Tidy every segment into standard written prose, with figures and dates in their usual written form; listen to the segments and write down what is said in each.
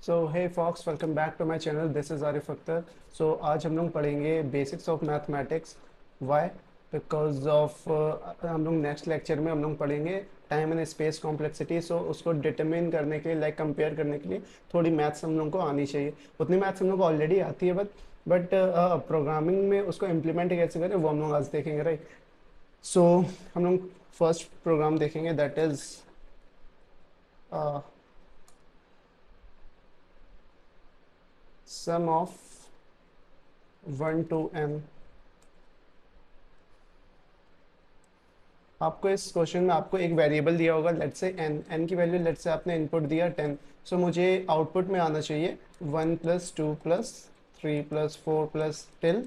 So hey folks, welcome back to my channel. This is Arif Akhtar. So आज हम लोग पढ़ेंगे basics of mathematics. Why? Because of हम लोग नेक्स्ट लेक्चर में हम लोग पढ़ेंगे time and space complexity. So उसको डिटरमिन करने के लिए, लाइक कंपेयर करने के लिए थोड़ी मैथ्स हम लोग को आनी चाहिए। उतनी मैथ्स हम लोग को ऑलरेडी आती है, बट प्रोग्रामिंग में उसको इम्प्लीमेंट कैसे करें वो हम लोग आज देखेंगे, राइट। सो हम लोग फर्स्ट प्रोग्राम देखेंगे, that is sum of 1 to n। आपको इस क्वेश्चन में आपको एक वेरिएबल दिया होगा, लेट्स से n की वैल्यू, लेट्स से आपने इनपुट दिया 10। सो मुझे आउटपुट में आना चाहिए 1 + 2 + 3 + 4 + टिल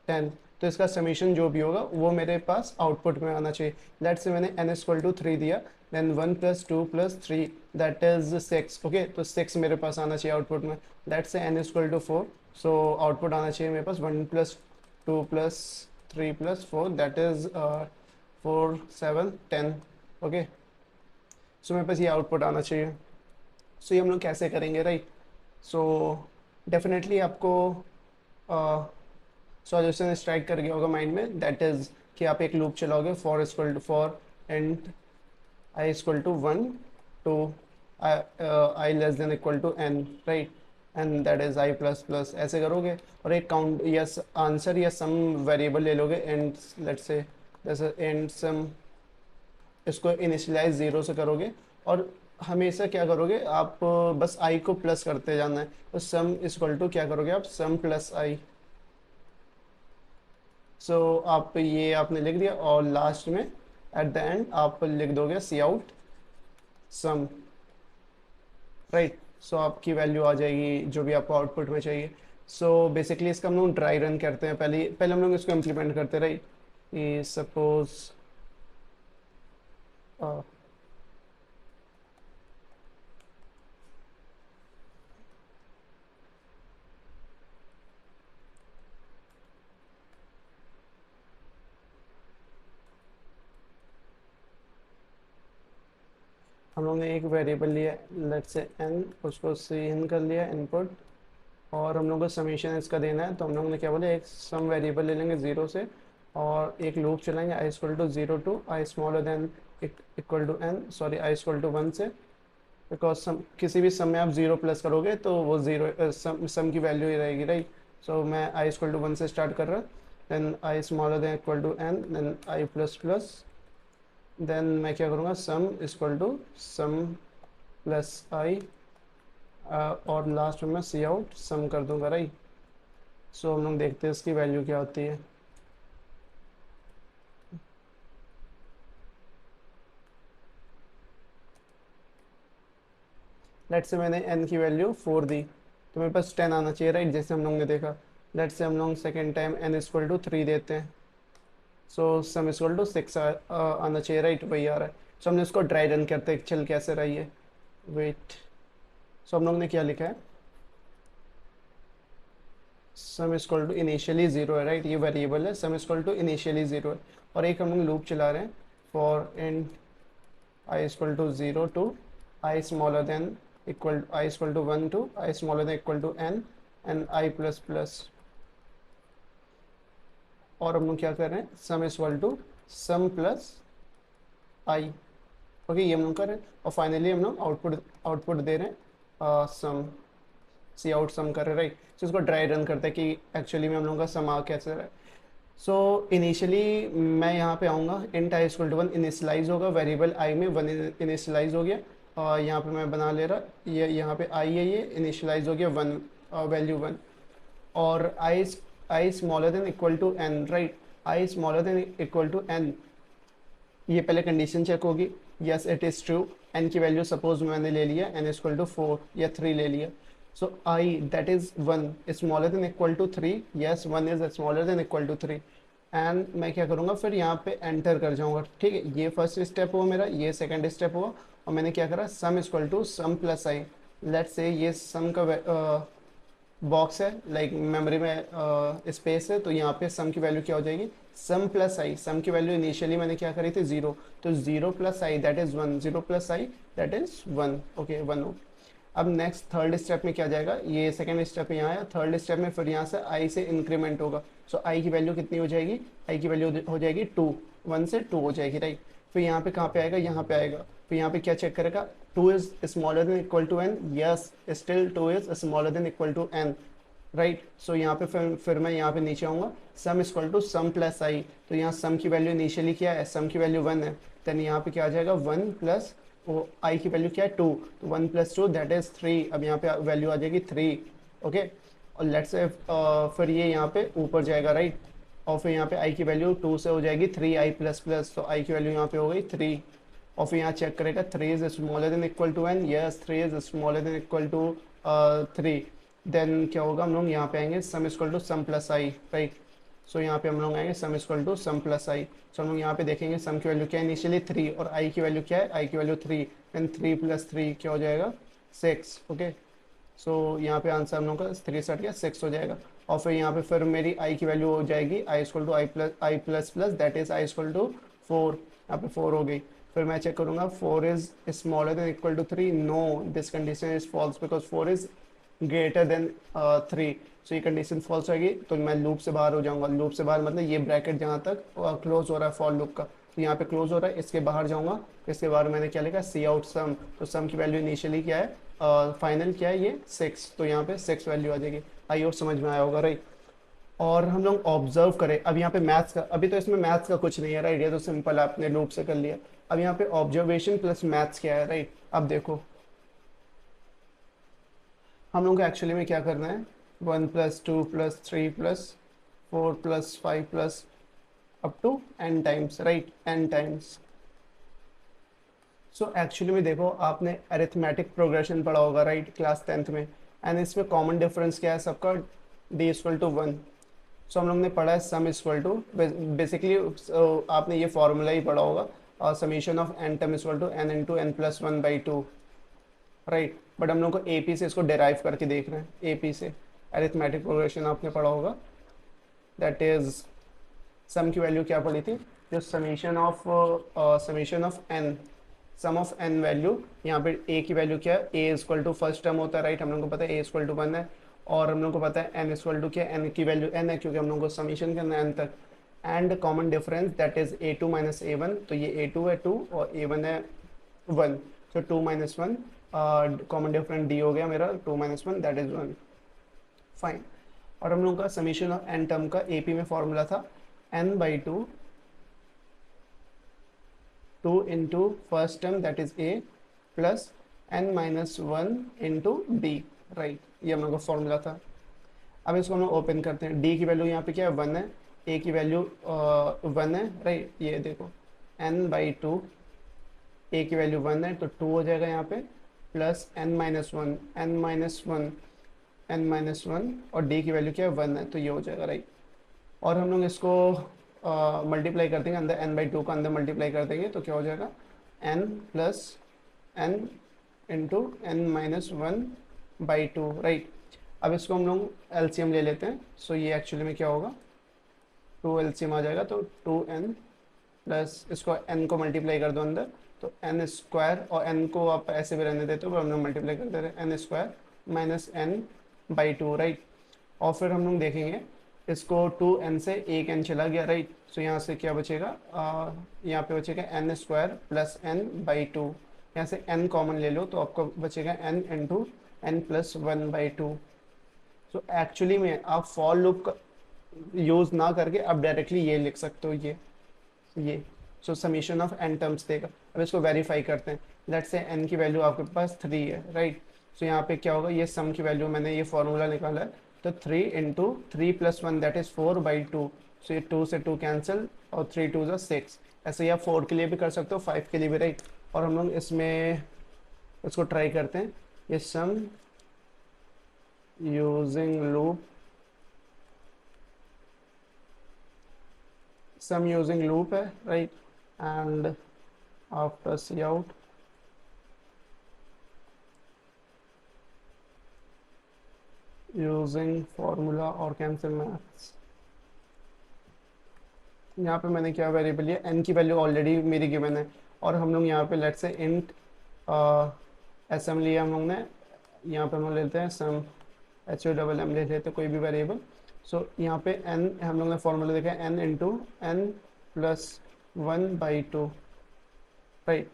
10। तो इसका समीशन जो भी होगा वो मेरे पास आउटपुट में आना चाहिए। लेट्स से मैंने n = 3 दिया, देन 1 + 2 + 3 दैट इज 6। ओके, तो 6 मेरे पास आना चाहिए आउटपुट में। Let's say n = 4, so output आना चाहिए मेरे पास 1 + 2 + 3 + 4 दैट इज 4 7 10। ओके, सो मेरे पास ये आउटपुट आना चाहिए। सो ये हम लोग कैसे करेंगे, राइट। सो डेफिनेटली आपको सॉल्यूशन स्ट्राइक कर गया होगा माइंड में, दैट इज कि आप एक लूप चलाओगे for int I equal to 1 to I less than equal to n, right. And that is i plus plus, ऐसे करोगे और एक काउंट या आंसर या सम वेरिएबल ले लोगे एंड लेट्स से जैसे एंड सम, इसको इनिशियलाइज 0 से करोगे और हमेशा क्या करोगे आप, बस i को प्लस करते जाना है। तो सम इक्वल टू क्या करोगे आप, सम प्लस i। सो आप ये आपने लिख दिया और लास्ट में एट द एंड आप लिख दोगे सी आउट सम, राइट। सो आपकी वैल्यू आ जाएगी जो भी आपको आउटपुट में चाहिए। सो बेसिकली इसका हम लोग ड्राई रन करते हैं, पहले हम लोग इसको इम्प्लीमेंट करते हैं, राइट। कि सपोज हम लोग ने एक वेरिएबल लिया, लेट्स से n, उसको सी कर लिया इनपुट, और हम लोग को समीशन इसका देना है। तो हम लोग ने क्या बोला, एक सम वेरिएबल ले लेंगे 0 से और एक लूप चलाएंगे i = 0 to i smaller than equal to n, sorry i = 1 से। बिकॉज सम, किसी भी सम में आप 0 प्लस करोगे तो वो 0 सम की वैल्यू ही रहेगी, राइट। सो मैं i = 1 से स्टार्ट कर रहा, then i smaller than equal to n, then i plus plus, then मैं क्या करूँगा, sum equal to sum plus I, और लास्ट में मैं सी आउट सम कर दूंगा, राइट। सो हम लोग देखते हैं इसकी वैल्यू क्या होती है। लेट्स से मैंने n की वैल्यू 4 दी, तो मेरे पास 10 आना चाहिए, राइट, जैसे हम लोग ने देखा। लेट्स से हम लोग सेकेंड टाइम n = 3 देते हैं, सो सम इक्वल टू 6 आना चाहिए, राइट, वही आ रहा है। सो हमने इसको ड्राई रन करते हैं, चल कैसे रही है, वेट। सो हम लोग ने क्या लिखा है, सम इक्वल टू इनिशियली 0 है, राइट, ये वेरिएबल है, सम इक्वल टू इनिशियली 0 है। और एक हम लोग लूप चला रहे हैं for int i = 0 to i smaller than equal i = 1 to i smaller than equal to n and i plus plus. और हम लोग क्या कर रहे हैं, sum equal to sum plus I. Okay, ये हम लोग कर रहे हैं और फाइनली हम लोग आउटपुट दे रहे हैं सम, सी आउट सम कर रहे हैं, राइट। सो इसको ड्राई रन करते हैं कि एक्चुअली में हम लोगों का सम आ कैसे रहा है। सो इनिशियली मैं यहाँ पे आऊँगा, इंट i = 1 इनिशियलाइज होगा, वेरिएबल i में 1 इनिशियलाइज हो गया, और यहाँ पे मैं बना ले रहा, ये यहाँ पे i है, ये इनिशियलाइज हो गया 1, वैल्यू 1। और i smaller than equal to n, right, i smaller than equal to n, ये पहले कंडीशन चेक होगी, yes it is true. n की वैल्यू सपोज मैंने ले लिया n = 4 या 3 ले लिया, so i that is 1 smaller than equal to 3, yes 1 is smaller than equal to 3। And मैं क्या करूँगा, फिर यहाँ पे एंटर कर जाऊँगा, ठीक है। ये फर्स्ट स्टेप हुआ मेरा, ये सेकंड स्टेप हुआ, और मैंने क्या करा, sum equal to sum plus I. Let's say ये सम का बॉक्स है, लाइक मेमोरी में स्पेस है, तो यहाँ पे सम की वैल्यू क्या हो जाएगी, सम प्लस आई। सम की वैल्यू इनिशियली मैंने क्या करी थी 0, तो 0 + i that is 1, 0 + i that is 1, okay 1 हो। अब नेक्स्ट थर्ड स्टेप में क्या जाएगा, ये सेकंड स्टेप यहाँ आया, थर्ड स्टेप में फिर यहाँ से आई से इंक्रीमेंट होगा। सो आई की वैल्यू कितनी हो जाएगी, आई की वैल्यू हो जाएगी 2, 1 से 2 हो जाएगी, राइट। फिर यहाँ पे कहाँ पे आएगा, यहाँ पे आएगा। फिर यहाँ पे क्या चेक करेगा, 2 is smaller than equal to N, yes still 2 is smaller than equal to N, right. So यहाँ पे फिर मैं यहाँ पे नीचे आऊँगा, sum equal to sum plus I. तो यहाँ सम की वैल्यू इनिशियली क्या है, सम की वैल्यू 1 है, देन यहाँ पे क्या आ जाएगा 1 प्लस वो आई की वैल्यू क्या है 2, तो 1 प्लस 2 दैट इज 3। अब यहाँ पे वैल्यू आ जाएगी 3, ओके। और लेट्स से फिर ये यहाँ पे ऊपर जाएगा, राइट। और फिर यहाँ पे आई की वैल्यू 2 से हो जाएगी 3 आई प्लस प्लस, तो आई की वैल्यू यहाँ पे हो गई 3। और फिर यहाँ चेक करेगा 3 is smaller than equal to N, yes 3 is smaller than equal to 3। Then क्या होगा, हम लोग यहाँ पे आएंगे sum equal to sum plus I, right. So यहाँ पे हम लोग आएंगे sum equal to sum plus I. So हम लोग यहाँ पे देखेंगे सम की वैल्यू क्या है इनिशियली 3 और आई की वैल्यू क्या है, आई की वैल्यू 3, एंड 3 प्लस 3 क्या हो जाएगा 6, ओके। सो यहाँ पे आंसर हम लोग का 3 से हट गया 6 हो जाएगा। और फिर यहाँ पे फिर मेरी आई की वैल्यू हो जाएगी I equal to I plus plus that is I equal to 4, यहाँ पे 4 हो गई। फिर मैं चेक करूँगा 4 is smaller than equal to 3, no this condition is false because 4 is greater than 3। सो ये कंडीशन फॉल्स होगी, तो मैं लूप से बाहर हो जाऊंगा। लूप से बाहर मतलब ये ब्रैकेट जहाँ तक क्लोज हो रहा है फॉर लूप का, तो यहाँ पे क्लोज हो रहा है, इसके बाहर जाऊंगा। इसके बाहर मैंने क्या लिखा, सी आउट सम, तो सम की वैल्यू इनिशियली क्या है, फाइनल क्या है ये 6, तो यहाँ पे 6 वैल्यू आ जाएगी। आई होप समझ में आया होगा, राइट। और हम लोग ऑब्जर्व करें, अब यहाँ पे मैथ्स का, अभी तो इसमें मैथ्स का कुछ नहीं है, राइट। ये तो सिंपल आपने लूप से कर लिया। अब यहाँ पे ऑब्जर्वेशन प्लस मैथ्स क्या है, राइट। अब देखो हम लोग को एक्चुअली में क्या करना है, 1 plus 2 plus 3 plus 4 plus 5 plus up to n times, right, n times. So actually में देखो आपने अरिथमेटिक प्रोग्रेशन पढ़ा होगा, राइट, क्लास 10th में। एंड इसमें कॉमन डिफरेंस क्या है सबका, d इक्वल टू 1। सो हम लोग ने पढ़ा है सम इक्वल टू, बेसिकली आपने ये फॉर्मूला ही पढ़ा होगा, summation of n term equal to n into n plus 1/2, right. But हम लोग को एपी से इसको डेराइव करके देख रहे हैं, एपी से अरिथमेटिक प्रोग्रेशन आपने पढ़ा होगा, दैट इज सम की वैल्यू क्या पढ़ी थी, जो summation of N, sum of N value. यहाँ पे ए की वैल्यू क्या है, A equal to first term होता है, राइट। हम लोग को पता है ए इक्वल टू 1 है, और हम लोग को पता है एन इक्वल टू क्या है, एन की वैल्यू एन है क्योंकि हम लोग को समीशन करना है एन तक। And common difference that is a2 minus a1, तो ये a2 है 2 और a1 है 1, तो 2 माइनस 1, कॉमन डिफरेंस डी हो गया मेरा 2 माइनस 1 दैट इज 1, फाइन। और हम लोग का समीशन ऑफ एन टर्म का एपी में फॉर्मूला था n/2 2 into first term that is a plus n minus 1 into D, right. ये हम लोग का फॉर्मूला था। अब इसको हम लोग ओपन करते हैं, डी की वैल्यू यहाँ पे क्या है 1 है, ए की वैल्यू 1 है, राइट। ये देखो n/2, ए की वैल्यू 1 है तो 2 हो जाएगा यहाँ पे, प्लस n माइनस 1, n-1 और d की वैल्यू क्या है 1 है, तो ये हो जाएगा, राइट। और हम लोग इसको मल्टीप्लाई कर देंगे, अंदर n/2 का अंदर मल्टीप्लाई कर देंगे तो क्या हो जाएगा n plus n into n minus 1/2, right. अब इसको हम लोग एलसीएम ले लेते हैं। सो ये एक्चुअली में क्या होगा, 2 एलसीएम आ जाएगा तो 2n प्लस इसको n को मल्टीप्लाई कर दो अंदर, तो n स्क्वायर, और n को आप ऐसे भी रहने देते हो पर हम लोग मल्टीप्लाई करते रहे, n square minus n/2, right. और फिर हम लोग देखेंगे इसको 2n से एक n चला गया, राइट। सो यहाँ से क्या बचेगा, यहाँ पे बचेगा n स्क्वायर प्लस n/2, यहाँ से n कॉमन ले लो तो आपको बचेगा n इंटू n प्लस 1/2। सो एक्चुअली में आप फॉर लूप का यूज़ ना करके आप डायरेक्टली ये लिख सकते हो, ये सो समीशन ऑफ n टर्म्स देगा। अब इसको वेरीफाई करते हैं, लेट्स से n की वैल्यू आपके पास 3 है, राइट। सो यहाँ पे क्या होगा, ये सम की वैल्यू मैंने ये फॉर्मूला निकाला है, तो 3 इंटू 3 प्लस 1 दैट इज 4/2। सो ये 2 से 2 कैंसिल और 3 2 6, ऐसे ही आप 4 के लिए भी कर सकते हो, 5 के लिए भी, राइट। और हम लोग इसमें इसको ट्राई करते हैं, ये sum using loop, sum using loop है, right. And after cout using formula और कैंसिल मैथ्स। यहाँ पे मैंने क्या वेरिएबल लिया, n की वैल्यू ऑलरेडी मेरी गिवन है, और हम लोग यहाँ पे लेट्स से इंट sm लिया हम लोग ने यहाँ पे हम लोग लेते हैं सम, एच ओ डबल एम ले लेते हैं कोई भी वेरिएबल। सो यहाँ पे एन हम लोग ने फॉर्मूला देखा है N into N plus 1/2, right.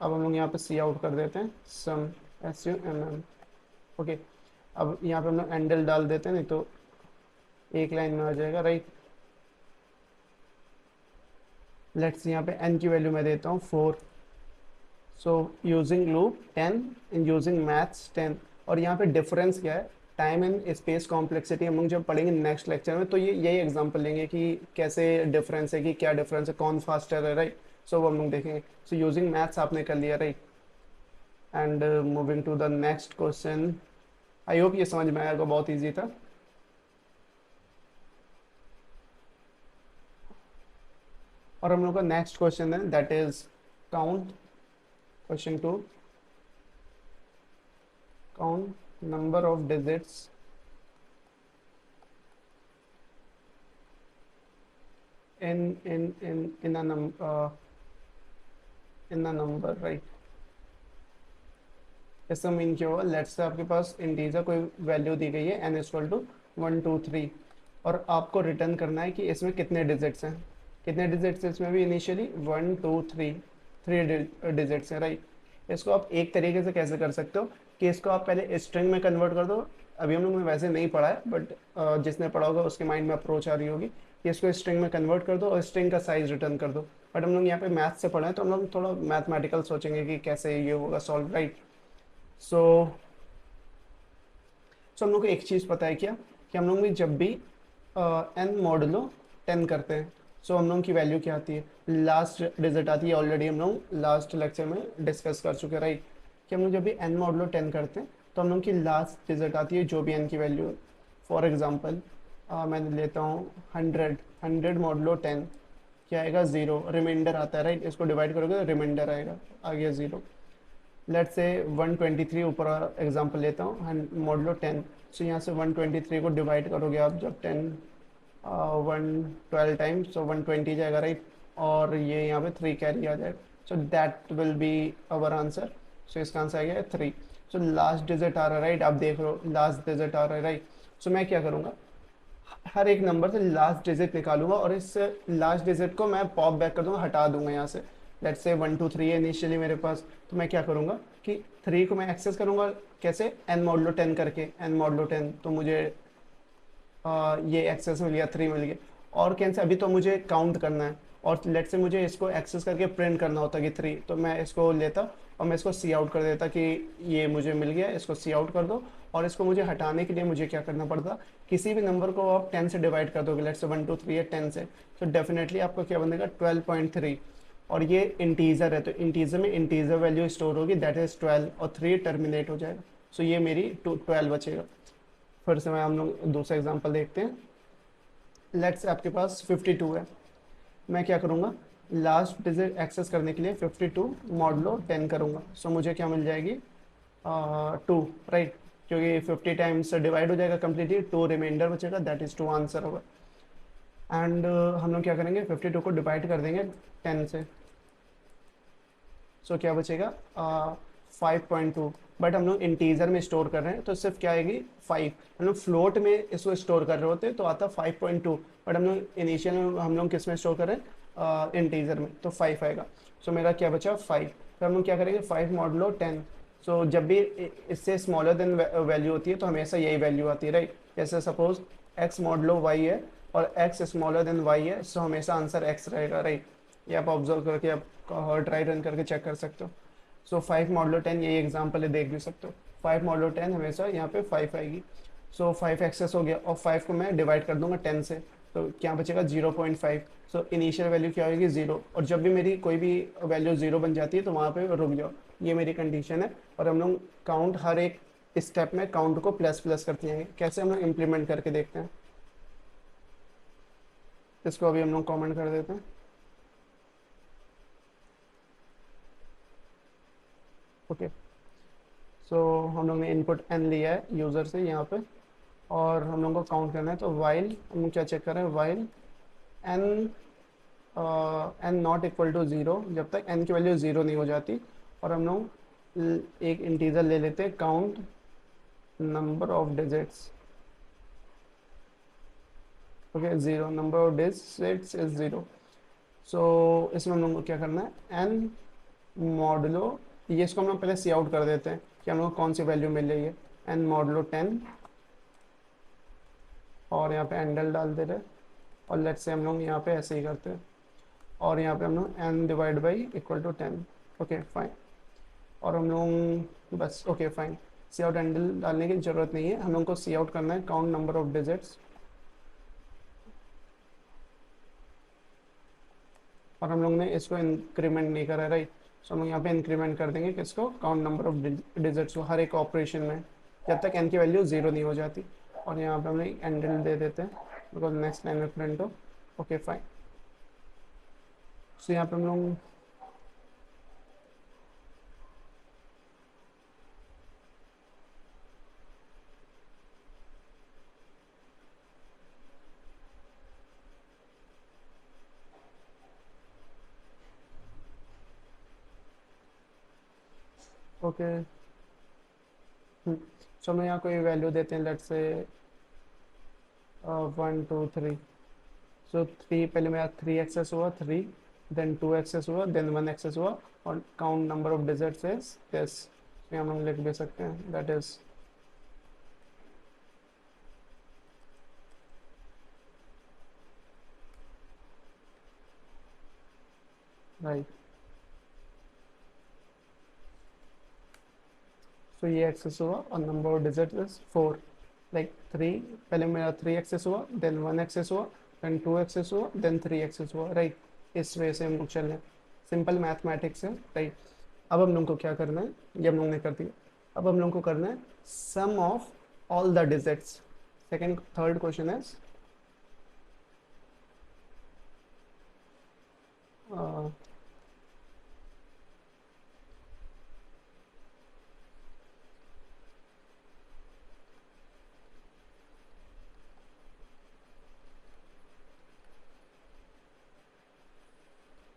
अब हम लोग यहाँ पे सी आउट कर देते हैं sum, S U M M, okay. अब यहाँ पे हम लोग एंडल डाल देते हैं, नहीं तो एक लाइन में आ जाएगा, राइट। लेट्स यहाँ पे n की वैल्यू मैं देता हूँ 4। So using loop 10 in using maths 10। और यहाँ पे डिफरेंस क्या है, टाइम एंड स्पेस कॉम्प्लेक्सिटी हम लोग जब पढ़ेंगे नेक्स्ट लेक्चर में, तो ये यही एग्जांपल लेंगे कि कैसे डिफरेंस है, कि क्या डिफरेंस है, कौन फास्टर है, राइट। सो वो हम लोग देखेंगे। सो यूजिंग मैथ्स आपने कर लिया, right. And moving to the next question. I hope ये समझ में आएगा, बहुत ईजी था। और हम लोग का नेक्स्ट क्वेश्चन है that is count, question 2, count number of digits in a number, right. इसका मीन क्या होगा, लेट्स से आपके पास इंटीजर कोई वैल्यू दी गई है n इक्वल टू 1 2 3, और आपको रिटर्न करना है कि इसमें कितने डिजिट्स हैं। कितने डिजिट्स हैं इसमें भी, इनिशियली 1 2 3, 3 डिजिट्स हैं, राइट। इसको आप एक तरीके से कैसे कर सकते हो कि इसको आप पहले स्ट्रिंग में कन्वर्ट कर दो। अभी हम लोग ने वैसे नहीं पढ़ा है, बट जिसने पढ़ा होगा उसके माइंड में अप्रोच आ रही होगी कि इसको स्ट्रिंग में कन्वर्ट कर दो और स्ट्रिंग का साइज रिटर्न कर दो। बट हम लोग यहाँ पे मैथ से पढ़े हैं, तो हम लोग थोड़ा मैथमेटिकल सोचेंगे कि कैसे ये होगा सॉल्व, राइट। सो हम लोग को एक चीज़ पता है क्या, कि हम लोग भी जब भी n मॉडुलो 10 करते हैं, सो हम लोग की वैल्यू क्या आती है, लास्ट डिजिट आती है। ऑलरेडी हम लोग लास्ट लेक्चर में डिस्कस कर चुके हैं, राइट, कि हम लोग जब भी n मॉडुलो 10 करते हैं तो हम लोग की लास्ट डिजिट आती है जो भी n की वैल्यू। फॉर एग्जांपल मैं लेता हूँ 100 मॉडुलो 10, क्या आएगा 0, रिमाइंडर आता है, राइट। इसको डिवाइड करोगे तो रिमाइंडर आएगा, आ गया 0। लेट्स से 123 ऊपर एग्जांपल लेता हूँ, मॉडुलो 10। सो यहाँ से 123 को डिवाइड करोगे आप जब 10 112 टाइम्स, सो 120 जाएगा, राइट। और ये यहाँ पे 3 कैरी आ जाएगा, so that will be our answer. So इसका आंसर आ गया 3। सो लास्ट डिजिट आ रहा है, राइट, आप देख रहे हो लास्ट डिजिट आ रहा है, राइट। सो मैं क्या करूँगा, हर एक नंबर से लास्ट डिजिट निकालूंगा और इस लास्ट डिजिट को मैं पॉप बैक कर दूंगा, हटा दूंगा यहाँ से। लेट्स से 1 2 3 है इनिशियली मेरे पास, तो मैं क्या करूँगा कि 3 को मैं एक्सेस करूँगा कैसे, n मॉडुलो 10 करके, n मॉडुलो 10, तो मुझे ये एक्सेस मिल गया, 3 मिल गया। और कैसे, अभी तो मुझे काउंट करना है, और लेट्स से मुझे इसको एक्सेस करके प्रिंट करना होता कि 3, तो मैं इसको लेता और मैं इसको सी आउट कर देता कि ये मुझे मिल गया, इसको सी आउट कर दो। और इसको मुझे हटाने के लिए मुझे क्या करना पड़ता, किसी भी नंबर को आप 10 से डिवाइड कर दोगे, लेट्स से 1 2 3 है 10 से, तो डेफिनेटली आपका क्या बनेगा 12.3। और ये इंटीजर है, तो इंटीजर में इंटीजर वैल्यू स्टोर होगी, दैट इज 12, और 3 टर्मिनेट हो जाएगा। सो ये मेरी 12 बचेगा। फिर से मैं हम लोग दूसरा एग्जांपल देखते हैं। लेट्स आपके पास 52 है, मैं क्या करूँगा, लास्ट डिजिट एक्सेस करने के लिए 52 मॉडुलो 10 करूँगा। सो मुझे क्या मिल जाएगी 2, राइट, क्योंकि 50 टाइम्स डिवाइड हो जाएगा कम्प्लीटली, 2 रिमाइंडर बचेगा, दैट इज़ 2 आंसर होगा। एंड हम लोग क्या करेंगे, 52 को डिवाइड कर देंगे 10 से, सो क्या बचेगा 5.2। बट हम लोग इंटीजर में स्टोर कर रहे हैं तो सिर्फ क्या आएगी 5। हम लोग फ्लोट में इसको स्टोर कर रहे होते तो आता 5.2, बट हम लोग इनिशियल में हम लोग किस में स्टोर कर रहे हैं, इंटीजर में, तो 5 आएगा। सो मेरा क्या बचा 5। फिर हम लोग क्या करेंगे 5 मॉडुलो 10। सो जब भी इससे स्मॉलर देन वैल्यू होती है तो हमेशा यही वैल्यू आती है, राइट। जैसे सपोज x मॉडुलो y है और x स्मॉलर देन y है, सो हमेशा आंसर x रहेगा, राइट। ये आप ऑब्जर्व करके आप ट्राई रन करके चेक कर सकते हो। सो 5 मॉडुलो 10 यही एग्जांपल है, देख भी सकते हो। 5 मॉडुलो 10 हमेशा यहाँ पे 5 आएगी। सो 5 एक्सेस हो गया और 5 को मैं डिवाइड कर दूंगा 10 से, तो क्या बचेगा 0.5। सो इनिशियल वैल्यू क्या होगी 0, और जब भी मेरी कोई भी वैल्यू 0 बन जाती है तो वहाँ पे रुक जाओ, ये मेरी कंडीशन है। और हम लोग काउंट हर एक स्टेप में काउंट को प्लस प्लस करते हैं, कैसे हम लोग इम्प्लीमेंट करके देखते हैं। इसको अभी हम लोग कॉमेंट कर देते हैं, ओके। सो हम लोग ने इनपुट n लिया है यूज़र से यहाँ पे, और हम लोग को काउंट करना है। तो वाइल हम लोग क्या चेक कर रहे हैं, while n n not equal to 0, जब तक n की वैल्यू 0 नहीं हो जाती। और हम लोग एक इंटीजर ले लेते हैं count number of digits, okay zero, number of digits is zero. So इसमें हम लोग को क्या करना है, एन मॉडुलो, ये इसको हम लोग पहले सी आउट कर देते हैं कि हम लोग को कौन सी वैल्यू मिल रही है, एन मॉडुलो 10, और यहाँ पे एंडल डाल दे रहे हैं, और लेट्स से हम लोग यहाँ पे ऐसे ही करते हैं, और यहाँ पे हम लोग N divide by equal to 10, okay fine. और हम लोग बस okay fine, cout endl डालने की ज़रूरत नहीं है, हम लोग को सी आउट करना है काउंट नंबर ऑफ डिजिट्स, और हम लोग ने इसको इंक्रीमेंट नहीं करा है राइट, सो हम लोग यहाँ पे इंक्रीमेंट कर देंगे किसको, काउंट नंबर ऑफ डिजिट्स को हर एक ऑपरेशन में, जब तक एन की वैल्यू ज़ीरो नहीं हो जाती। और यहाँ पे हम लोग एंडल दे देते हैं बिकॉज नेक्स्ट लाइन में प्रिंट हो, ओके फाइन। सो यहाँ पे हम लोग ओके, सो हम यहाँ कोई वैल्यू देते हैं, लेट्स से 1 2 3। सो 3 पहले मेरा 3 एक्सेस हुआ, 3 देन 2 एक्सेस हुआ, देन 1 एक्सेस हुआ, और count number of digits is this, यहाँ हम लिख भी सकते हैं दैट इज राइट। सो ये एक्सेस हुआ और number of digit is 4, like 3, पहले मेरा 3 एक्सेस हुआ, देन 1 एक्सेस हुआ, देन 2 एक्सेस हुआ, देन 3 एक्सेस हुआ, राइट। इस वजह से हम लोग चल रहे हैं, सिंपल मैथमेटिक्स है राइट। अब हम लोग को क्या करना है, ये हम लोग ने कर दिया, अब हम लोग को करना है sum of all the digits. Second third question है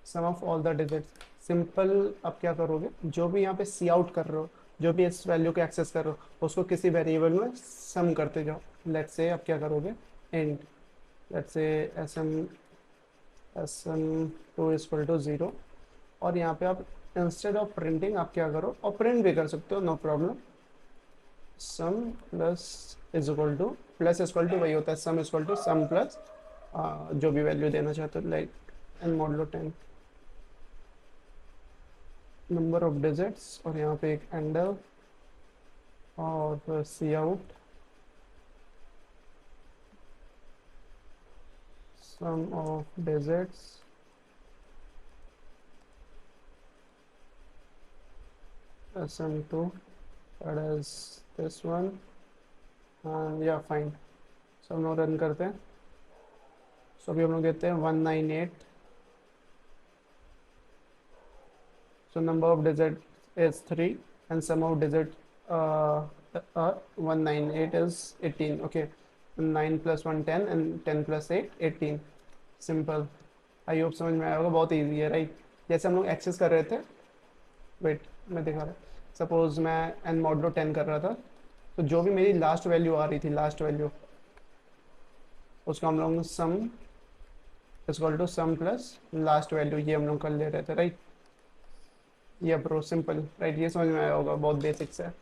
sum of all the digits. Simple, अब क्या करोगे, जो भी यहाँ पे सी आउट कर रहे हो, जो भी इस वैल्यू को एक्सेस कर रहे हो, उसको किसी वेरिएबल में सम करते जाओ। लेट्स से अब क्या करोगे, int, let's say S M to equal to 0, और यहाँ पे आप इंस्टेड ऑफ प्रिंटिंग आप क्या करो, और प्रिंट भी कर सकते हो no problem, sum plus is equal to, plus equal to वही होता है sum equal to sum plus जो भी वैल्यू देना चाहते हो, like N modulo 10 number of digits, और यहाँ पे एक एंडर और cout sum of digits sm2, that is this one, and yeah fine। so हम लोग रन करते हैं, सो अभी हम लोग देते हैं 198, so number of digit is 3 and sum of digit 198 is 18, okay, 9 plus 1 10 and 10 plus 8 18, simple. I hope समझ में आया होगा, बहुत इजी है राइट। जैसे हम लोग एक्सेस कर रहे थे, वेट मैं दिखा रहा, सपोज मैं एन मॉडुलो 10 कर रहा था, तो जो भी मेरी लास्ट वैल्यू आ रही थी, लास्ट वैल्यू, उसको हम लोग sum equal to sum plus last value, ये हम लोग कर ले रहे थे राइट। ये प्रो सिंपल राइट, ये समझ में आया होगा, बहुत बेसिक्स है।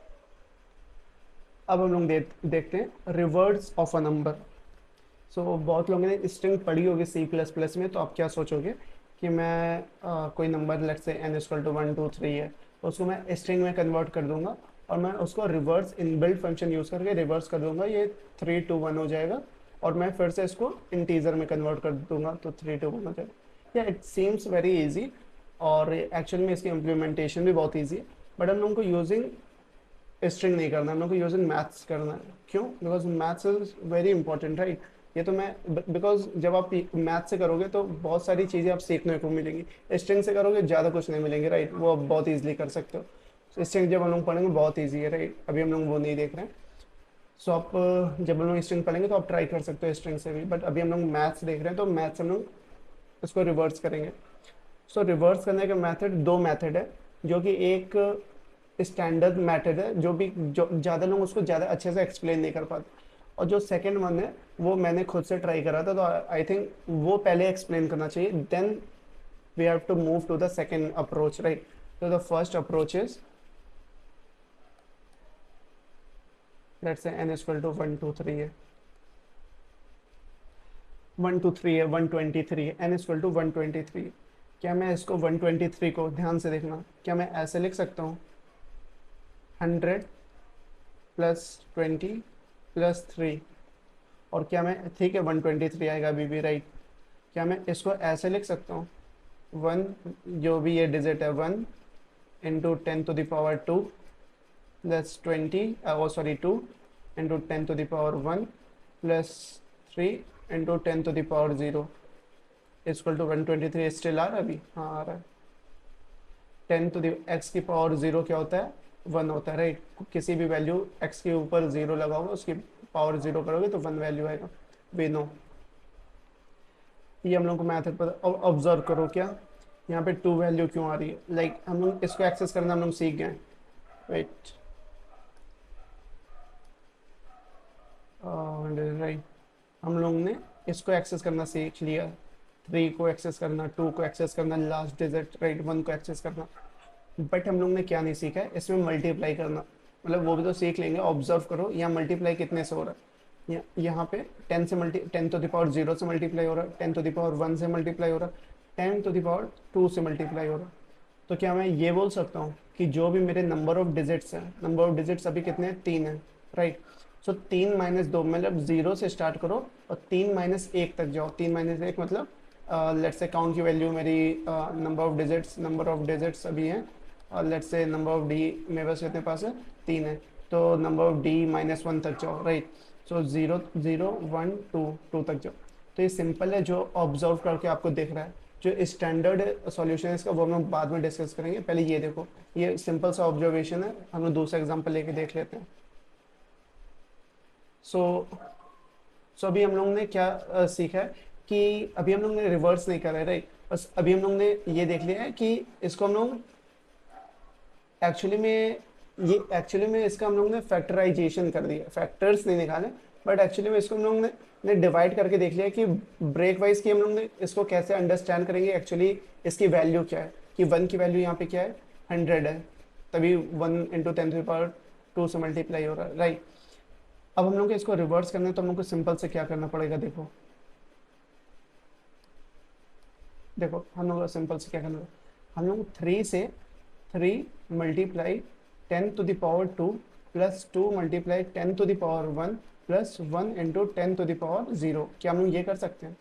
अब हम लोग देखते हैं रिवर्स ऑफ अ नंबर। सो बहुत लोगों ने स्ट्रिंग पढ़ी होगी सी प्लस प्लस में, तो आप क्या सोचोगे कि मैं कोई नंबर लेट से एन इक्वल टू 1 2 3 है, तो उसको मैं स्ट्रिंग में कन्वर्ट कर दूंगा, और मैं उसको रिवर्स इनबिल्ट फंक्शन यूज़ करके रिवर्स कर दूंगा, ये 3 2 1 हो जाएगा, और मैं फिर से इसको इंटीजर में कन्वर्ट कर दूंगा तो 3 2 1 हो जाएगा। या इट सीम्स वेरी ईजी, और एक्चुअल में इसकी इम्प्लीमेंटेशन भी बहुत ईजी है, बट हम लोगों को यूजिंग स्ट्रिंग नहीं करना, हम लोग को यूजिंग मैथ्स करना है। क्यों? Because maths is very important right. ये तो मैं बिकॉज जब आप मैथ से करोगे तो बहुत सारी चीज़ें आप सीखने को मिलेंगी, स्ट्रिंग से करोगे ज़्यादा कुछ नहीं मिलेंगे राइट, वो आप बहुत ईजिली कर सकते हो। तो स्ट्रिंग जब हम लोग पढ़ेंगे बहुत ईजी है राइट, अभी हम लोग वो नहीं देख रहे हैं। सो आप जब हम लोग स्ट्रिंग पढ़ेंगे तो आप ट्राई कर सकते हो स्ट्रिंग से भी, बट अभी हम लोग मैथ्स देख रहे हैं, तो मैथ्स हम लोग इसको रिवर्स करेंगे। सो रिवर्स करने का मेथड, दो मेथड है, जो कि एक स्टैंडर्ड मेथड है, जो भी जो ज़्यादा लोग उसको ज़्यादा अच्छे से एक्सप्लेन नहीं कर पाते। और जो सेकंड वन है वो मैंने खुद से ट्राई करा था, तो आई थिंक वो पहले एक्सप्लेन करना चाहिए, then we have to move to the second approach, right. तो the first approach is, let's say n equal to 1 2 3 है, 1 2 3 है, 123 है, n इक्वल टू 123। क्या मैं इसको 123 को, ध्यान से देखना, क्या मैं ऐसे लिख सकता हूँ 100 प्लस 20 प्लस 3, और क्या मैं, ठीक है 123 आएगा अभी भी, राइट। क्या मैं इसको ऐसे लिख सकता हूँ 1, जो भी ये डिजिट है 1 into 10 to the power 2 plus 20, oh sorry 2 into 10 to the power 1 plus 3 into 10 to the power 0 equal to 123। Still आ रहा है अभी? हाँ आ रहा है। 10 टू द एक्स की पावर 0 क्या होता है? 1 होता है, राइट। किसी भी वैल्यू x के ऊपर 0 लगाओगे, उसकी पावर 0 करोगे तो 1 वैल्यू आएगा, वी नो। ये हम लोग को मैथड पर ऑब्जर्व करो, क्या यहाँ पे 2 वैल्यू क्यों आ रही है, लाइक हम लोग इसको एक्सेस करना हम लोग सीख गए, राइट। राइट, हम लोग ने इसको एक्सेस करना सीख लिया, 3 को एक्सेस करना, 2 को एक्सेस करना, लास्ट डिजिट, राइट, 1 को एक्सेस करना। बट हम लोग ने क्या नहीं सीखा है, इसमें मल्टीप्लाई करना, मतलब वो भी तो सीख लेंगे। ऑब्जर्व करो यहाँ मल्टीप्लाई कितने से हो रहा है, यहाँ पे 10 से 10 टू द पावर 0 से मल्टीप्लाई हो रहा है, 10 टू द पावर 1 से मल्टीप्लाई हो रहा है, 10 टू द पावर 2 से मल्टीप्लाई हो रहा है। तो क्या मैं ये बोल सकता हूँ कि जो भी मेरे नंबर ऑफ डिजिट्स हैं, नंबर ऑफ डिजिट्स अभी कितने हैं? 3 है, राइट। सो 3 माइनस 2, मतलब 0 से स्टार्ट करो और 3 माइनस 1 तक जाओ। 3 माइनस 1 मतलब लेट्स से काउंट की वैल्यू मेरी, नंबर ऑफ डिजिट्स अभी हैं, और let's say number of D मेरे पास कितने पास है? 3 है, तो नंबर ऑफ डी -1 तक जाओ, राइट। सो 0 0 1 2 2 तक जाओ। तो ये सिंपल है, जो ऑब्जर्व करके आपको दिख रहा है। जो स्टैंडर्ड सॉल्यूशन है इसका वो हम लोग बाद में डिस्कस करेंगे, पहले ये देखो, ये सिंपल सा ऑब्जर्वेशन है। हम लोग दूसरा एग्जांपल लेके देख लेते हैं। सो अभी हम लोग ने क्या सीखा है कि अभी हम लोग ने रिवर्स नहीं करा है, राइट। बस अभी हम लोग ने ये देख लिया है कि इसको हम लोग एक्चुअली में इसका हम लोग ने फैक्टराइजेशन कर दिया, फैक्टर्स नहीं निकाले, बट एक्चुअली में इसको हम लोग ने डिवाइड करके देख लिया कि ब्रेक वाइज की हम लोग ने इसको कैसे अंडरस्टैंड करेंगे, एक्चुअली इसकी वैल्यू क्या है, कि 1 की वैल्यू यहाँ पे क्या है? 100 है, तभी 1 इंटू 10 टू पावर 2 से मल्टीप्लाई हो रहा है, राइट। अब हम लोग को इसको रिवर्स करना है, तो हम लोग को सिंपल से क्या करना पड़ेगा, देखो देखो हम लोग को सिंपल से क्या करना है, हम लोग 3 से 3 multiply 10 to the power 2 plus 2 multiply 10 to the power 1 plus 1 into 10 to the power 0, क्या हम लोग ये कर सकते हैं?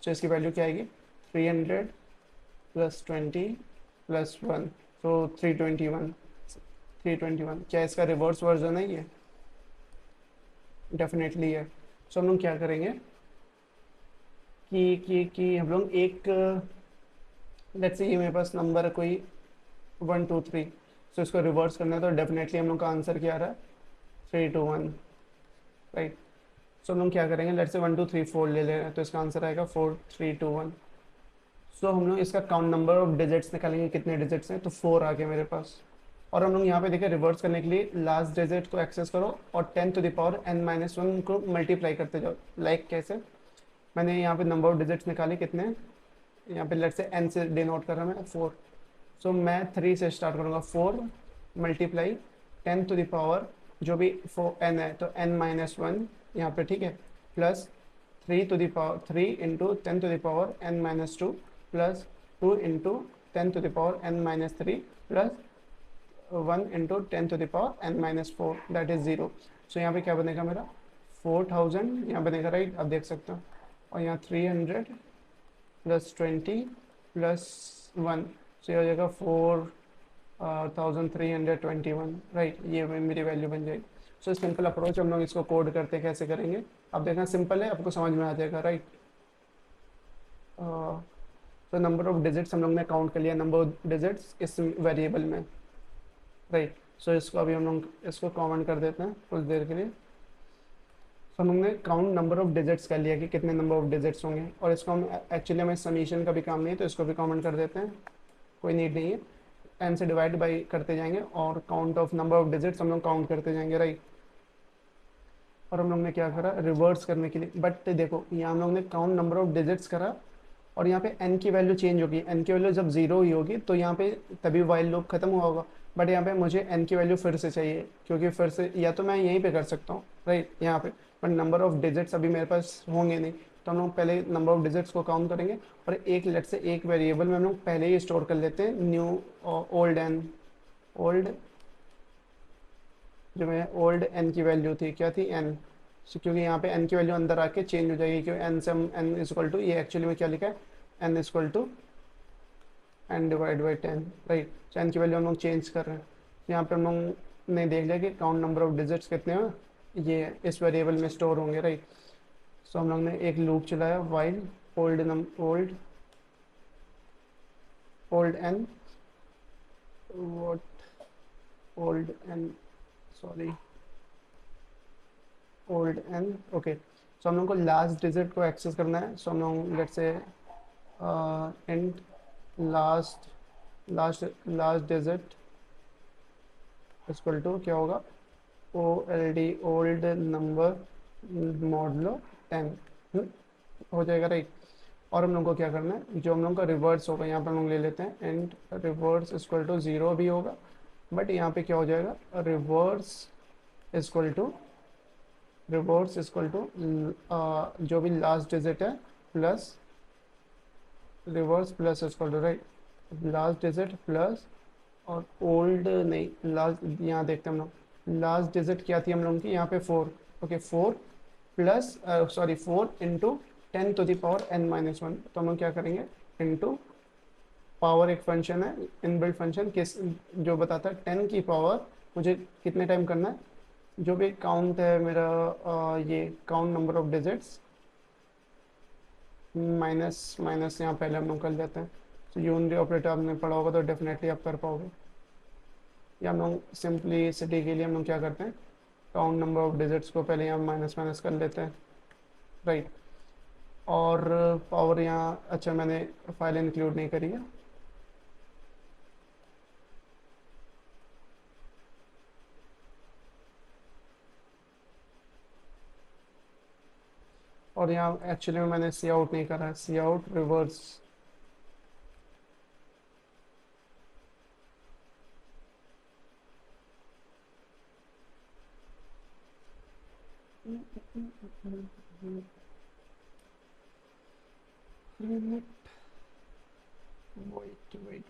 तो इसकी वैल्यू क्या आएगी? 300 प्लस 20 प्लस 1, तो 321। क्या इसका रिवर्स वर्जन है ये? डेफिनेटली है। सो हम लोग क्या करेंगे कि हम लोग एक, लेट्स से ये मेरे पास नंबर है कोई 1 2 3, सो इसको रिवर्स करना है, तो डेफिनेटली हम लोग का आंसर क्या आ रहा है? 3 2 1, राइट। सो हम लोग क्या करेंगे, लेट्स से 1 2 3 4 ले रहे हैं, तो इसका आंसर आएगा 4 3 2 1। सो हम लोग इसका काउंट नंबर ऑफ डिजिट्स निकालेंगे, कितने डिजिट्स हैं, तो 4 आ गए मेरे पास। और हम लोग यहाँ पे देखें, रिवर्स करने के लिए लास्ट डिजिट को एक्सेस करो और 10 टू द पावर n-1 को मल्टीप्लाई करते जाओ। लाइक कैसे? मैंने यहाँ पे नंबर ऑफ डिजिट्स निकाले, कितने हैं यहाँ पे, लेट्स से n से डिनोट कर रहा मैं 4। सो मैं 3 से स्टार्ट करूँगा, 4 मल्टीप्लाई 10 टू द पावर, जो भी 4n है तो n-1 यहाँ पे, ठीक है, plus 3 to the power 3 into 10 to the power n-2 plus 2 into 10 to the power n-3 plus 1 into 10 to the power n-4, that is 0। So यहाँ पे क्या बनेगा मेरा? 4000 यहाँ बनेगा, राइट। आप देख सकते हो, और यहाँ 300 प्लस 20 प्लस 1, सो ये हो जाएगा 4321, राइट। ये मेरी वैल्यू बन जाएगी। सो सिंपल अप्रोच हम लोग इसको कोड करते कैसे करेंगे, अब देखना सिंपल है, आपको समझ में आ जाएगा, राइट। तो नंबर ऑफ डिजिट्स हम लोग ने काउंट कर लिया, नंबर ऑफ डिजिट्स इस वेरिएबल में, राइट। सो इसको अभी हम लोग इसको कमेंट कर देते हैं कुछ देर के लिए। तो हम लोग ने काउंट नंबर ऑफ डिजिट्स कर लिया कि कितने नंबर ऑफ डिजिट्स होंगे, और इसको हम एक्चुअली हमें समीशन का भी काम नहीं है, तो इसको भी कमेंट कर देते हैं, कोई नीड नहीं है। n से डिवाइड बाई करते जाएंगे और count of number of digits हम लोग काउंट करते जाएंगे, राइट। और हम लोग ने क्या करा रिवर्स करने के लिए, बट देखो यहाँ हम लोग ने काउंट नंबर ऑफ डिजिट्स करा और यहाँ पे n की वैल्यू चेंज होगी, n की वैल्यू जब जीरो ही होगी तो यहाँ पे तभी वाइल लूप खत्म हुआ होगा। बट यहाँ पे मुझे n की वैल्यू फिर से चाहिए, क्योंकि फिर से या तो मैं यहीं पे कर सकता हूँ, राइट, यहाँ पे, बट नंबर ऑफ डिजिट्स अभी मेरे पास होंगे नहीं, तो हम लोग पहले नंबर ऑफ डिजिट्स को काउंट करेंगे और एक लेट से एक वेरिएबल में हम लोग पहले ही स्टोर कर लेते हैं न्यू ओल्ड एन, ओल्ड जो मैं ओल्ड एन की वैल्यू थी क्या थी एन, क्योंकि यहाँ पे एन की वैल्यू अंदर आके चेंज हो जाएगी, क्योंकि एन से हम एन इज इक्वल टू, ये एक्चुअली में क्या लिखा है N is equal to N divide by 10, right. तो एन की वैल्यू हम लोग चेंज कर रहे हैं, तो यहाँ पे हम लोग ने देख लिया कि काउंट नंबर ऑफ डिजिट्स कितने हैं, ये इस वेरिएबल में स्टोर होंगे, राइट। सो हम लोग ने एक लूप चलाया while old old N what old N sorry old N, okay. So हम लोग को लास्ट डिजिट को एक्सेस करना है, सो हम लोग let's say int last last digit equal to क्या होगा O L D old number modulo 10 हो जाएगा, राइट। और हम लोग को क्या करना है, जो हम लोग का रिवर्स होगा यहाँ पर हम लोग ले लेते हैं and reverse equal to zero भी होगा, बट यहाँ पे क्या हो जाएगा रिवर्स इक्वल टू जो भी लास्ट डिजिट है plus reverse plus equal to, right, last digit plus और ओल्ड नहीं लास्ट, यहाँ देखते हैं हम लोग लास्ट डिजिट क्या थी हम लोगों की यहाँ पे 4, okay 4 plus sorry 4 into 10 to the power n-1, तो हम लोग क्या करेंगे इंटू पावर, एक फंक्शन है इनबिल्ट फंक्शन किस जो बताता है 10 की पावर मुझे कितने टाइम करना है, जो भी काउंट है मेरा ये count number of digits minus minus यहाँ पहले हम लोग कर लेते हैं। तो यूनरी ऑपरेटर आपने पढ़ा होगा तो डेफिनेटली आप कर पाओगे। या हम लोग सिंपलिसिटी के लिए हम लोग क्या करते हैं काउंट नंबर ऑफ डिजिट्स को पहले यहाँ माइनस माइनस कर लेते हैं, राइट। और पावर यहाँ अच्छा मैंने फाइल इंक्लूड नहीं करी है, और यहाँ एक्चुअली में मैंने सी आउट नहीं करा है, सी आउट रिवर्स,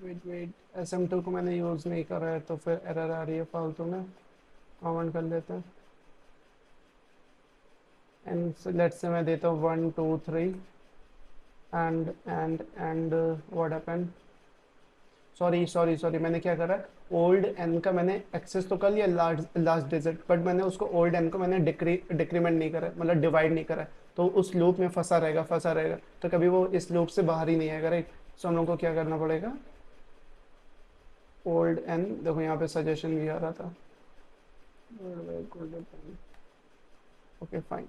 वेट SM2 को मैंने यूज़ नहीं करा है तो फिर एरर आ रही है फालतू में, कमेंट कर लेते हैं एंड लेट्स से मैं देता हूँ 1 2 3 एंड व्हाट हैपेंड, सॉरी मैंने क्या करा ओल्ड एन का मैंने एक्सेस तो कर लिया लास्ट डिजिट, बट मैंने उसको ओल्ड एन को मैंने डिक्रीमेंट नहीं करा, मतलब डिवाइड नहीं करा, तो उस लूप में फंसा रहेगा तो कभी वो इस लूप से बाहर ही नहीं आएगा, राइट। सो हम लोग को क्या करना पड़ेगा ओल्ड एन, देखो यहाँ पे सजेशन भी आ रहा था, ओके फाइन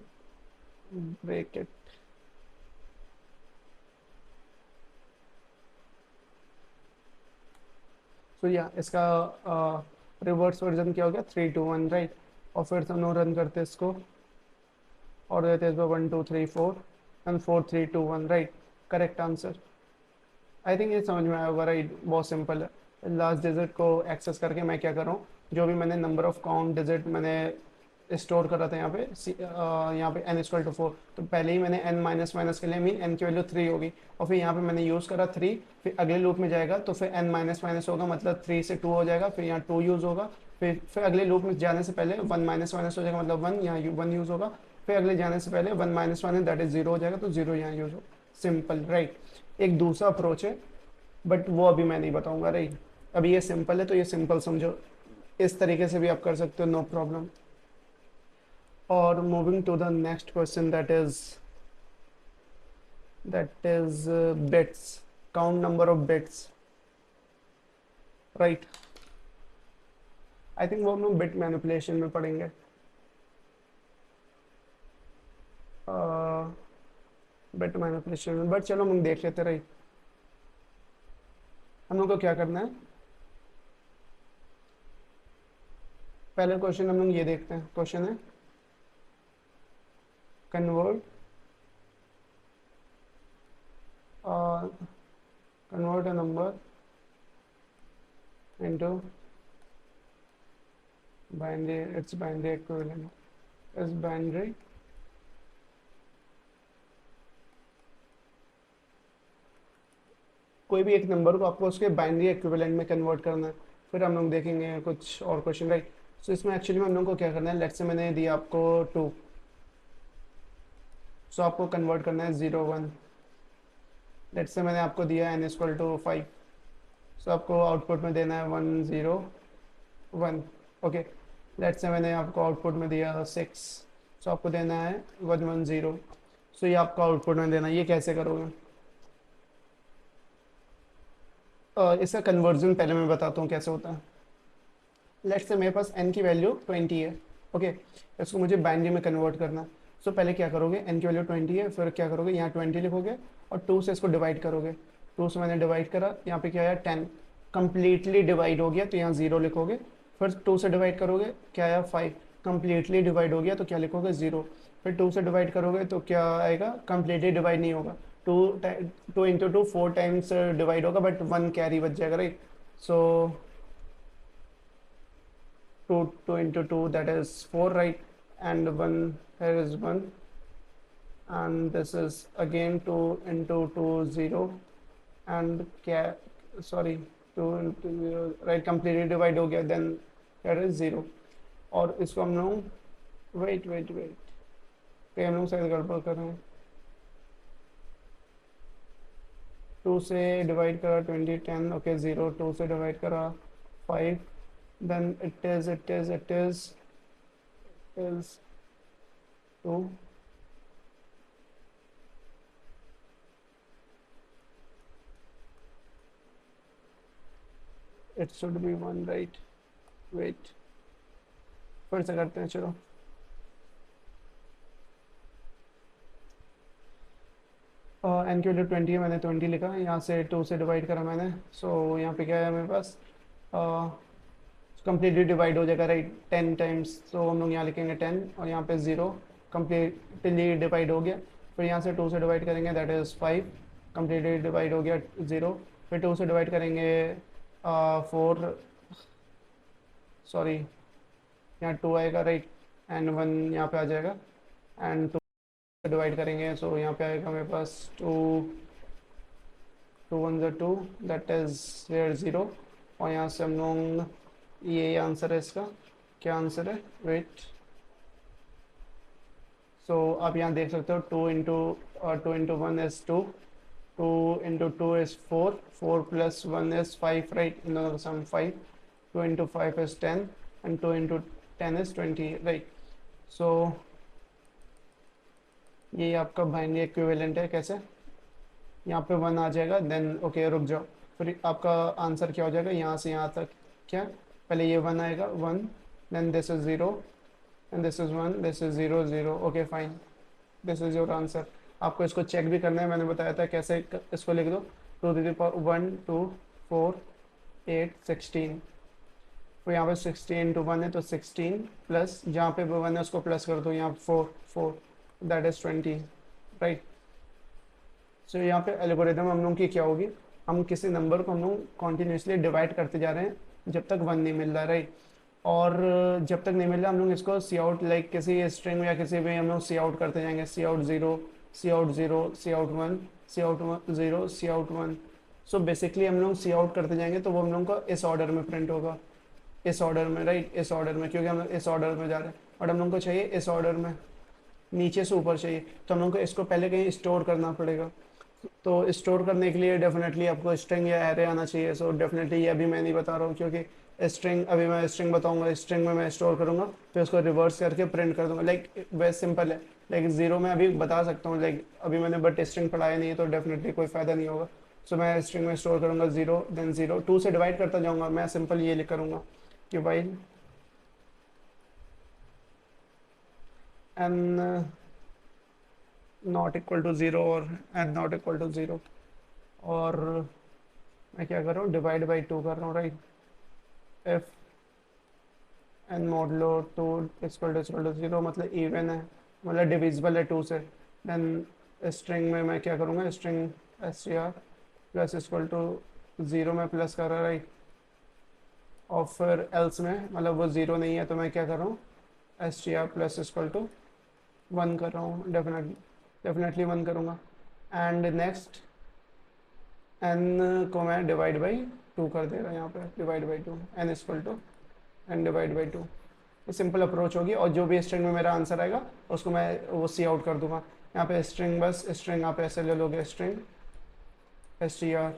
ब्रेक इट, तो या इसका रिवर्स वर्जन क्या हो गया 3 2 1, राइट। और फिर से हम लोग रन करते इसको और देते हैं 1 2 3 4 and 4 3 2 1, right, correct answer. I think ये समझ में आया होगा, राइट, बहुत सिंपल है। लास्ट डिजिट को एक्सेस करके मैं क्या कर रहा हूँ, जो भी मैंने नंबर ऑफ काउंट डिजिट मैंने स्टोर करा था यहाँ पे n इक्वल टू 4, तो पहले ही मैंने n माइनस माइनस के लिए मीन n की वैल्यू 3 होगी, और फिर यहाँ पे मैंने यूज़ करा 3, फिर अगले लूप में जाएगा तो फिर n माइनस माइनस होगा, मतलब 3 से 2 हो जाएगा, फिर यहाँ 2 यूज़ होगा, फिर अगले लूप में जाने से पहले 1 माइनस माइनस हो जाएगा, मतलब 1 यहाँ 1 यूज़ होगा, फिर अगले जाने से पहले 1 माइनस माइनस दैट इज 0 हो जाएगा, तो 0 यहाँ यूज़ हो, सिंपल, राइट। एक दूसरा अप्रोच है बट वो अभी मैं नहीं बताऊंगा, राइट। अभी ये सिंपल है तो ये सिंपल समझो, इस तरीके से भी आप कर सकते हो, नो प्रॉब्लम। और moving to the next question that is bits, count number of bits, right. I think वो हम लोग बिट मैनिपुलेशन में पढ़ेंगे, बिट मैनिपुलेशन में, बट चलो हम देख लेते, राइट। हम लोग को क्या करना है पहले क्वेश्चन हम लोग ये देखते हैं। क्वेश्चन है convert convert a number into binary, it's binary equivalent is binary कोई भी एक नंबर को आपको उसके बाइनरी इक्विवेलेंट में कन्वर्ट करना है। फिर हम लोग देखेंगे कुछ और क्वेश्चन, राइट। सो इसमें एक्चुअली में हम लोग को क्या करना है, लेट्स से मैंने दिया आपको 2, सो आपको कन्वर्ट करना है 0 1। लेट्स से मैंने आपको दिया n=5, सो आपको आउटपुट में देना है 1 0 1। ओके, लेट्स से मैंने आपको आउटपुट में दिया 6, सो आपको देना है 1 1 0। सो ये आपको आउटपुट में देना है। ये कैसे करोगे? इसका कन्वर्जन पहले मैं बताता हूँ कैसे होता है। लेट्स से मेरे पास n की वैल्यू 20 है। ओके, इसको मुझे बाइनरी में कन्वर्ट करना है। सो पहले क्या करोगे, n की वैल्यू 20 है, फिर क्या करोगे, यहाँ 20 लिखोगे और 2 से इसको डिवाइड करोगे। 2 से मैंने डिवाइड करा, यहाँ पे क्या आया 10, कंप्लीटली डिवाइड हो गया तो यहाँ 0 लिखोगे। फिर 2 से डिवाइड करोगे, क्या आया 5, कंप्लीटली डिवाइड हो गया तो क्या लिखोगे 0। फिर 2 से डिवाइड करोगे तो क्या आएगा, कंप्लीटली डिवाइड नहीं होगा, 2 इंटू 2 4 टाइम्स डिवाइड होगा बट 1 कैरी बच जाएगा, right. So 2 into 2, that is 4, right? And 1, here is 1, and this is again 2 into 2 0, and sorry 2 into 0, right, completely divide हो गया, then here is 0। और इसको हम लोग वेट कहीं हम लोग शायद गड़बड़ कर रहे हैं। 2 से डिवाइड करा 20 10, ओके 0, 2 से डिवाइड करा 5, then it is 2, it should be 1, right? Wait, फिर से करते हैं, चलो। एन की वैल्यू 20 है, मैंने 20 लिखा, यहाँ से 2 से डिवाइड करा मैंने। सो यहाँ पे क्या है मेरे पास, कंप्लीटली डिवाइड हो जाएगा, राइट, 10 टाइम्स। तो हम लोग यहाँ लिखेंगे 10 और यहाँ पे 0, कंप्लीटली डिवाइड हो गया। फिर यहाँ से 2 से डिवाइड करेंगे, दैट इज़ 5, कंप्लीटली डिवाइड हो गया 0। फिर 2 से डिवाइड करेंगे 4, सॉरी यहाँ 2 आएगा, राइट, एंड 1 यहाँ पे आ जाएगा, एंड 2 से डिवाइड करेंगे, सो यहाँ पे आएगा मेरे पास 2 2 1 2, दैट इज़ हेयर 0। और यहाँ से हम लोग, ये आंसर है इसका। क्या आंसर है, वेट। सो आप यहाँ देख सकते हो 2 into 1 is 2, 2 into 2 is 4, 4 plus 1 is 5, right, in the sum 5, 2 into 5 is 10, and 2 into 10 is 20, right। so ये आपका बाइनरी इक्विवेलेंट है। कैसे, यहाँ पे 1 आ जाएगा, देन ओके रुक जाओ, फिर आपका आंसर क्या हो जाएगा, यहाँ से यहाँ तक क्या, पहले ये 1 आएगा 1, then this is 0, and this is 1, this is 0 0, okay fine, this is your answer. आपको इसको चेक भी करना है, मैंने बताया था कैसे इसको लिख दो, 2 to the power 1 2 4 8 16, तो यहाँ पे 16 into 1 है तो 16 प्लस जहाँ पे 1 है उसको प्लस कर दो, यहाँ 4 4, दैट इज 20, राइट। सो यहाँ पे एल्गोरिथम हम लोग की क्या होगी, हम किसी नंबर को हम लोग कॉन्टिन्यूसली डिवाइड करते जा रहे हैं जब तक 1 नहीं मिल रहा, राइट। और जब तक नहीं मिल रहा हम लोग इसको सी आउट, लाइक किसी स्ट्रिंग या किसी भी हम लोग सी आउट करते जाएंगे, सी आउट 0 सी आउट 0 सी आउट 1 सी आउट 0 सी आउट 1। सो बेसिकली हम लोग सी आउट करते जाएंगे तो वो हम लोग को इस ऑर्डर में प्रिंट होगा, इस ऑर्डर में, राइट, इस ऑर्डर में, क्योंकि हम लोग इस ऑर्डर में जा रहे हैं और हम लोग को चाहिए इस ऑर्डर में, नीचे से ऊपर चाहिए, तो हम लोग को इसको पहले कहीं स्टोर करना पड़ेगा। तो स्टोर करने के लिए डेफिनेटली आपको स्ट्रिंग या एरे आना चाहिए। सो डेफिनेटली ये अभी मैं नहीं बता रहा हूँ, क्योंकि स्ट्रिंग, अभी मैं स्ट्रिंग बताऊंगा, स्ट्रिंग में मैं स्टोर करूँगा फिर उसको रिवर्स करके प्रिंट कर दूंगा, लाइक वैसे सिंपल है। लाइक 0 में अभी बता सकता हूँ, लाइक अभी मैंने बट स्ट्रिंग पढ़ाया नहीं है तो डेफिनेटली कोई फ़ायदा नहीं होगा। सो मैं स्ट्रिंग में स्टोर करूँगा 0 देन 0, 2 से डिवाइड करता जाऊँगा, मैं सिंपल ये लिख करूँगा कि while N not equal to 0 और एन नॉट इक्वल टू 0, और मैं क्या कर रहा हूँ, डिवाइड बाई 2 कर रहा हूँ, right. If N modulo 2 equal to 0 मतलब इवन है, मतलब डिविजिबल है 2 से। देन स्ट्रिंग में मैं क्या करूँगा, string str plus equal to 0 में प्लस कर रहा, राइट। और फिर एल्स में मतलब वो 0 नहीं है तो मैं क्या कर रहा हूँ, str प्लस इक्वल टू 1 कर रहा हूँ, डेफिनेटली 1 करूँगा। एंड नेक्स्ट n को मैं डिवाइड बाई 2 कर दे रहा हूँ, यहाँ पे divide by 2, n equal to n divide by 2। ये सिंपल अप्रोच होगी, और जो भी स्ट्रिंग में मेरा आंसर आएगा उसको मैं वो सी आउट कर दूंगा। यहाँ पे स्ट्रिंग, बस स्ट्रिंग आप ऐसे ले लोगे, स्ट्रिंग str,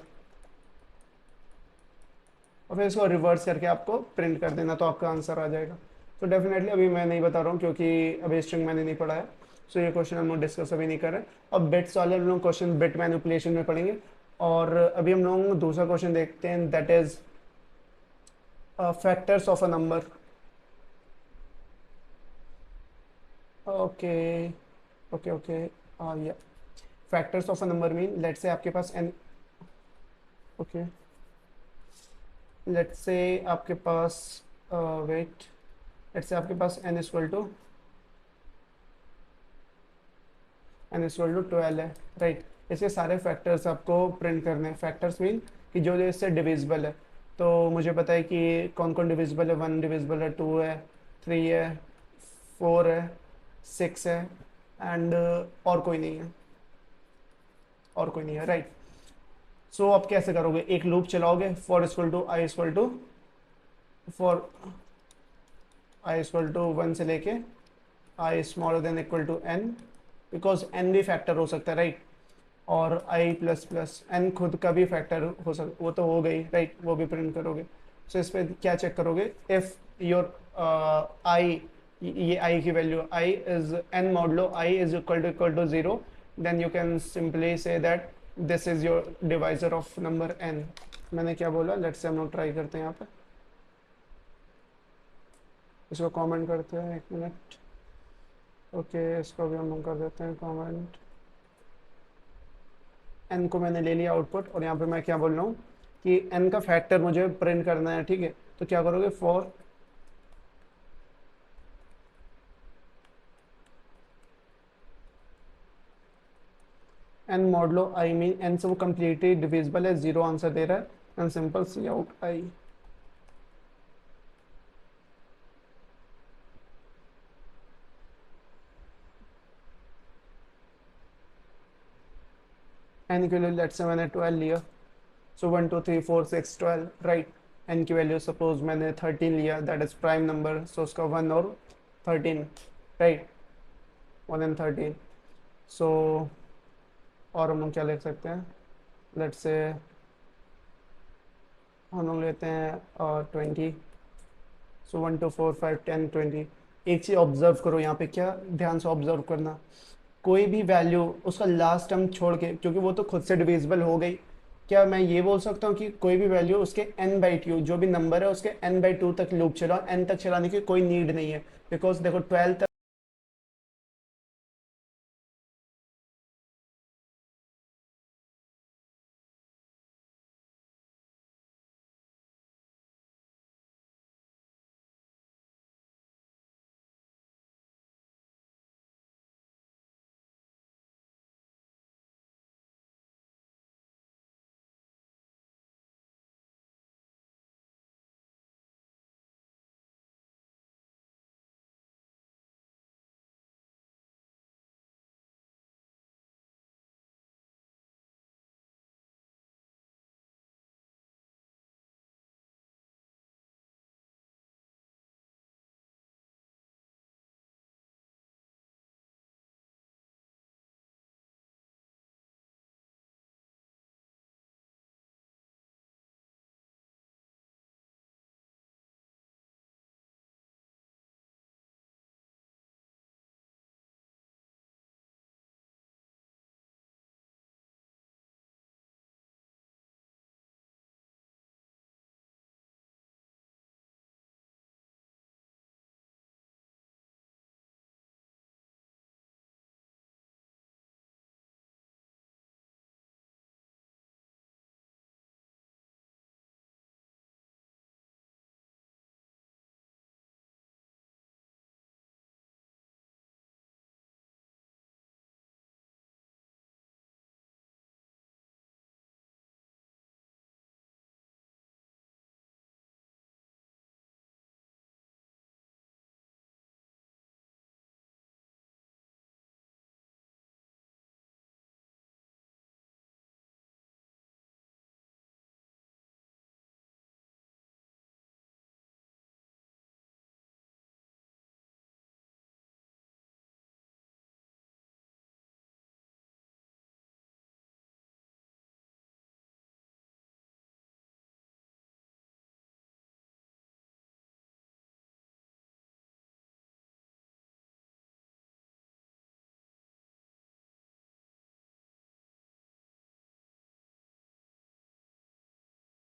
और फिर इसको रिवर्स करके आपको प्रिंट कर देना तो आपका आंसर आ जाएगा। तो डेफिनेटली अभी मैं नहीं बता रहा हूँ क्योंकि अभी स्ट्रिंग मैंने नहीं पढ़ा है, सो ये क्वेश्चन हम लोग डिस्कस अभी नहीं कर रहे। अब बिट्स वाले हम लोग क्वेश्चन बिट मैनिपुलेशन में पढ़ेंगे, और अभी हम लोग दूसरा क्वेश्चन देखते हैं, that is factors of a number. Okay okay okay, या factors of a number mean let's say आपके पास n, ओके लेट्स से आपके पास वेट, लेट्स से आपके पास n इक्वल टू 12 है, राइट। इसके सारे फैक्टर्स आपको प्रिंट करने हैं। फैक्टर्स मीन कि जो जो इससे डिविजिबल है, तो मुझे पता है कि कौन कौन डिविजिबल है, 1 डिविजिबल है, 2 है, 3 है, 4 है, 6 है, एंड और कोई नहीं है, और कोई नहीं है, राइट। सो अब कैसे करोगे, एक लूप चलाओगे, for equal to I equal to, for I equal to 1 से लेके I smaller than equal to n, because n भी फैक्टर हो सकता है, राइट। और i प्लस प्लस n खुद का भी फैक्टर हो सकता, वो तो हो गई, राइट, वो भी प्रिंट करोगे। सो इस पर क्या चेक करोगे, इफ योर i, ये i की value i is n modulo i is equal to 0, then you can simply say that this is your divisor of number n। मैंने क्या बोला, लेट्स से हम लोग ट्राई करते हैं यहाँ पे, इसको कमेंट करते हैं, 1 मिनट। ओके इसको भी हम लोग कर देते हैं कमेंट। n को मैंने ले लिया आउटपुट, और यहाँ पे मैं क्या बोल रहा हूँ कि n का फैक्टर मुझे प्रिंट करना है, ठीक है। तो क्या करोगे, for n modulo i mean n से वो कम्प्लीटली डिविजिबल है, 0 आंसर दे रहा है, and simple cout i। n की वैल्यू लेट्स से मैंने 12 लिया, सो 1 2 3 4 6 12, राइट। n की वैल्यू सपोज मैंने 13 लिया, that is prime number, so उसका 1 और 13, राइट, 1 एंड 13। सो और हम लोग क्या लिख सकते हैं, लेट्स से हम लोग लेते हैं 20, सो 1 2 4 5 10 20। एक चीज़ ऑब्जर्व करो यहाँ पे, क्या ध्यान से ऑब्जर्व करना, कोई भी वैल्यू उसका लास्ट टर्म छोड़ के, क्योंकि वो तो खुद से डिविजिबल हो गई, क्या मैं ये बोल सकता हूँ कि कोई भी वैल्यू उसके n/2 जो भी नंबर है उसके n/2 तक लूप चलाओ, n तक चलाने की कोई नीड नहीं है, बिकॉज देखो 12 तक